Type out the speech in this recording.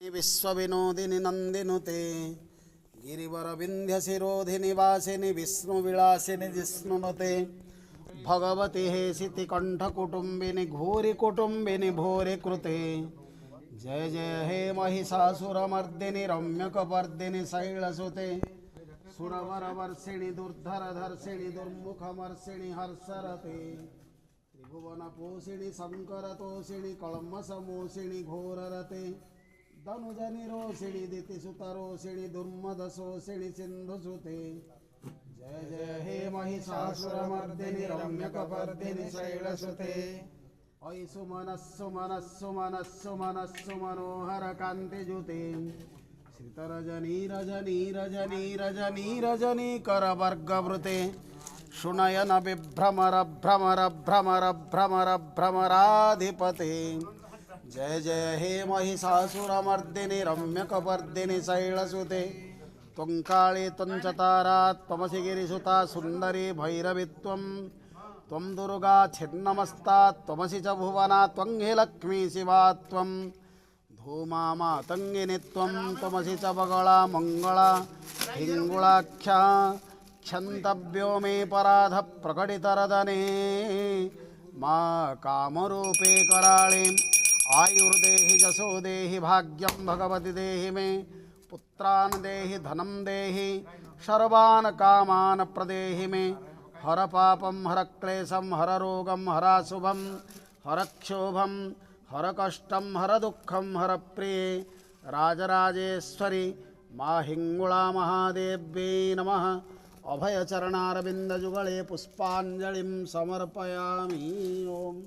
विश्वविनोदिनि नन्दिनुते गिरिवरविन्ध्यशिरोधिनि वासिनि विष्णुविलासिनि जिष्णुनुते भगवति हेसिति कण्ठकुटुम्बिनि घोरिकुटुम्बिनि भोरे कृते जय जय हे महिषासुरमर्दिनि रम्यकपर्दिनि शैलसुते सुरवरवर्षिणि दुर्धरधर्षिणि दुर्मुखमर्षिणि हर्षरते त्रिभुवनपोषिणि शङ्करतोषिणि कल्मषमोषिणि घोररते धनुजनिरोषिणि दितिसुतरोषिणि दुर्मदशोषिणि सिन्धुसुते जय जय हे महिषासुरमर्दिनि रम्यकपर्दिनि शैलसुते अयि सुमनस्सु मनोहरकान्तियुते श्रितरजनी करवर्गवृते शुनयन भ्रमराधिपते जय जय हे महिषासुरमर्दिनि रम्यकपर्दिनि शैलसुते त्वं काली त्वं च तारा त्वमसि गिरिसुता सुन्दरी भैरवी त्वं दुर्गा छिन्नमस्ता त्वमसि च भुवना त्वं हि लक्ष्मी शिवा त्वं धूमा मातङ्गिनी त्वमसि च बगला मङ्गला हिङ्गुलाख्या क्षन्तव्यो मे पराध प्रकटितरदने मा कामरूपे कराळे आयुर्देहि जसो देहि भाग्यं भगवति देहि मे पुत्रान् देहि धनं देहि सर्वान् कामान् प्रदेहि मे हर पापं हर क्लेशं हर रोगं हराशुभं हर क्षोभं हर कष्टं हर दुःखं हर प्रिये राजराजेश्वरी मा हिङ्गुळा महादेव्यै नमः अभयचरणारविन्दयुगळे पुष्पाञ्जलिं समर्पयामि। ओम।